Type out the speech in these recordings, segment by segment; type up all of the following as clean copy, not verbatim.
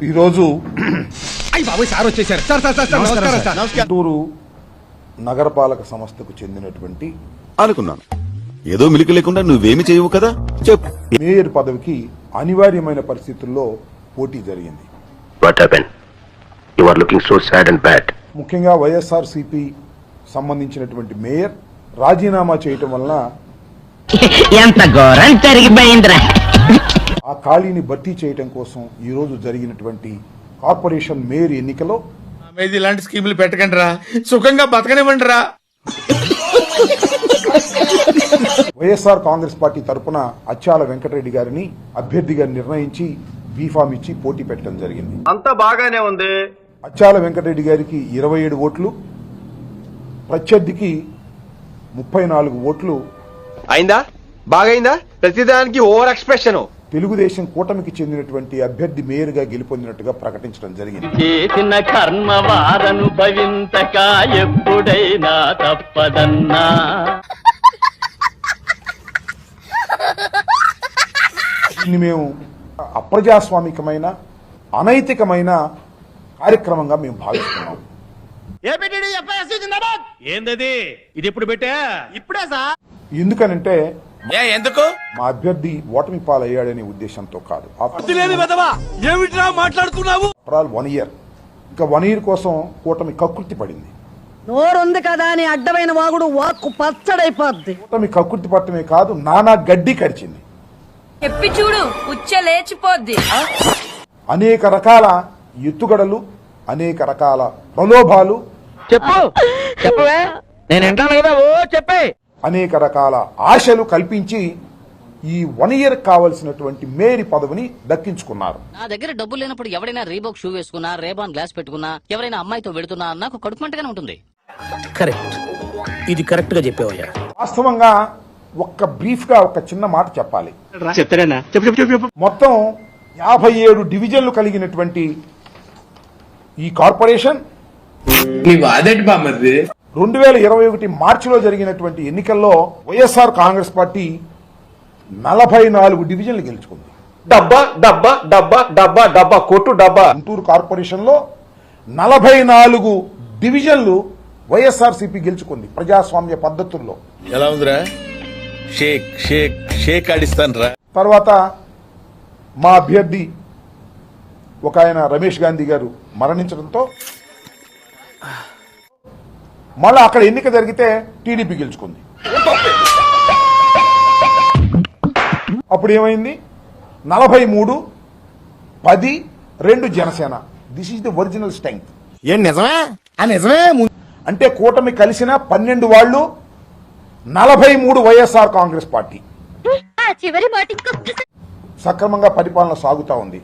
ఈరోజు గుంటూరు నగరపాలక సంస్థకు చెందినటువంటి అనుకున్నాను ఏదో మిలికి లేకుండా నువ్వేమి చేయవు కదా చెప్పు. మేయర్ పదవికి అనివార్యమైన పరిస్థితుల్లో పోటీ జరిగింది. What happened? You are looking so sad and bad. ముఖ్యంగా వైఎస్ఆర్సీపీ సంబంధించినటువంటి మేయర్ రాజీనామా చేయటం వలన ఎంత ఘోరం జరిగిపోయిందిరా. ఆ ఖాళీని భర్తీ చేయటం కోసం ఈ రోజు జరిగినటువంటి కార్పొరేషన్ మేయర్ ఎన్నికలో ఇలాంటి స్కీములు పెట్టకండి రా, సుఖంగా బతకనివ్వండి రా. వైఎస్ఆర్ కాంగ్రెస్ పార్టీ తరపున అచ్చాల వెంకటరెడ్డి గారిని అభ్యర్థిగా నిర్ణయించి బీఫామ్ ఇచ్చి పోటీ పెట్టడం జరిగింది. అంతా బాగానే ఉంది. అచ్చాల వెంకటరెడ్డి గారికి 27 ఓట్లు, ప్రత్యర్థికి 34 ఓట్లు. అయిందా? బాగైందా? ప్రతిదానికి ఓవర్ ఎక్స్ప్రెషన్. తెలుగుదేశం కూటమికి చెందినటువంటి అభ్యర్థి మేయర్గా గెలుపొందినట్టుగా ప్రకటించడం జరిగింది. చేసిన కర్మ వారనుభవించక ఎప్పుడైనా తప్పదన్నా. దీన్ని మేము అప్రజాస్వామికమైన అనైతికమైన కార్యక్రమంగా మేము భావిస్తున్నాం. ఏందది? ఇది ఎప్పుడు పెట్టా? ఇప్పుడే సార్. ఎందుకనంటే ఎందుకు? మా అభ్యర్థి ఓటమి పాలయ్యాడనే ఉద్దేశంతో కాదు. మాట్లాడుతున్నావు. 1 ఇయర్, ఇంకా 1 ఇయర్ కోసం కూటమి కకృతి పడింది. నోరుంది కదా అని అడ్డమైన వాగుడు వాక్కు పచ్చడైపోద్ది. కూటమి కకృతి పట్టమే కాదు, నానా గడ్డి కరిచింది. చెప్పి చూడు, ఉచ్చ లేచిపోద్ది. అనేక రకాల ఎత్తుగడలు, అనేక రకాల ప్రలోభాలు, చెప్పు చెప్పవే, నేను వింటాను కదా. ఓ చెప్పే. అనేక రకాల ఆశలు కల్పించి ఈ 1 ఇయర్ కావలసినటువంటి మేయర్ పదవిని దక్కించుకున్నారు. నా దగ్గర డబ్బులు లేనప్పుడు ఎవరైనా రీబాక్ షూ వేసుకున్నా, రేబాన్ గ్లాస్ పెట్టుకున్నా, ఎవరైనా అమ్మాయితో వెళుతున్నా నాకు కడుపుమంటగానే ఉంటుంది. కరెక్ట్, ఇది కరెక్ట్ గా చెప్పావయ్యా. వాస్తవంగా ఒక్క బ్రీఫ్ గా ఒక చిన్న మాట చెప్పాలి. మొత్తం 57 డివిజన్లు కలిగినటువంటి ఈ కార్పొరేషన్ 2021 మార్చిలో జరిగినటువంటి ఎన్నికల్లో వైఎస్ఆర్ కాంగ్రెస్ పార్టీ 44 డివిజన్లు గెలుచుకుంది. డబ్బా డబ్బా డబ్బా డబ్బా డబ్బా కొట్టు డబ్బా. గుంటూరు కార్పొరేషన్ లో 44 డివిజన్లు వైఎస్ఆర్సీపీ గెలుచుకుంది ప్రజాస్వామ్య పద్ధతుల్లో. ఎలా ఉందిరా? షేక్ షేక్ షేక్ ఆడిస్తాను రా. తర్వాత మా అభ్యర్థి ఒక ఆయన రమేష్ గాంధీ గారు మరణించడంతో మళ్ళా అక్కడ ఎన్నిక జరిగితే టీడీపీ గెలుచుకుంది. అప్పుడు ఏమైంది? 43-10-2 Janasena. This is the original strength. ఏం నిజమే? నిజమే. అంటే కూటమి కలిసిన 12 వాళ్ళు, 43 వైఎస్ఆర్ కాంగ్రెస్ పార్టీ. సక్రమంగా పరిపాలన సాగుతా ఉంది.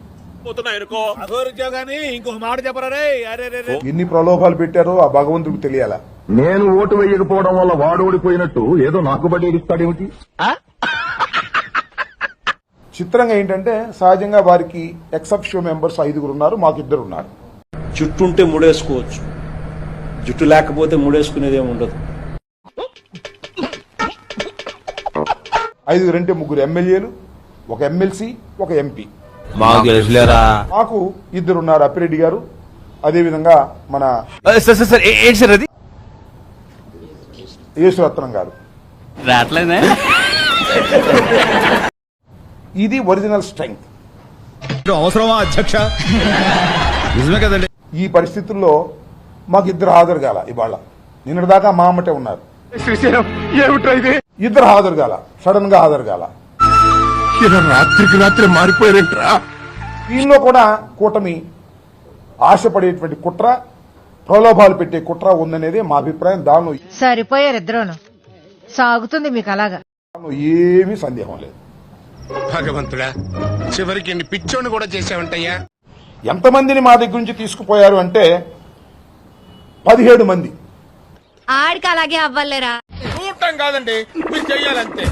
ఎన్ని ప్రలోభాలు పెట్టారో ఆ భగవంతుడికి తెలియాలా. నేను ఓటు వేయకపోవడం వల్ల వాడు ఓడిపోయినట్టు ఏదో నాకు బడి ఇస్తాడేమిటి? చిత్రంగా ఏంటంటే సహజంగా వారికి ఎక్సెప్షియో మెంబర్స్ 5 ఉన్నారు, మాకు 2 ఉన్నారు. జుట్టు ఉంటే ముడేసుకోవచ్చు, జుట్టు లేకపోతే ముడేసుకునేది ఏమి ఉండదు. 5 అంటే 3 ఎమ్మెల్యేలు, ఒక ఎమ్మెల్సీ, ఒక ఎంపీ. మాకు 2 ఉన్నారు, అప్పిరెడ్డి గారు, అదేవిధంగా మన యేసురత్నం గారు. ఇది ఒరిజినల్ స్ట్రెంగ్త్. అవసరమా అధ్యక్ష? నిజమే కదండి. ఈ పరిస్థితుల్లో మాకు 2 హాజరు కాల. ఇవాళ నిన్నటిదాకా మా అమ్మటే ఉన్నారు. 2 హాజరు కాల, సడన్ గా హాజరు కాల. రాత్రికి రాత్రి మారిపోయారంటరా. దీనిలో కూడా కూటమి ఆశపడేటువంటి కుట్ర, ప్రలోభాలు పెట్టే కుట్ర ఉందనేది మా అభిప్రాయం. దానిలో సరిపోయారు ఇద్దరును. సాగుతుంది మీకు అలాగా. ఏమీ సందేహం లేదు. భగవంతుడా, చివరికి పిచ్చోని కూడా చేసావంటయ్యా. ఎంతమందిని మా దగ్గర నుంచి తీసుకుపోయారు అంటే 17 మంది. ఆడికి అలాగే అవ్వలేరా? చూడటం కాదండి, మీరు చెయ్యాలంతే.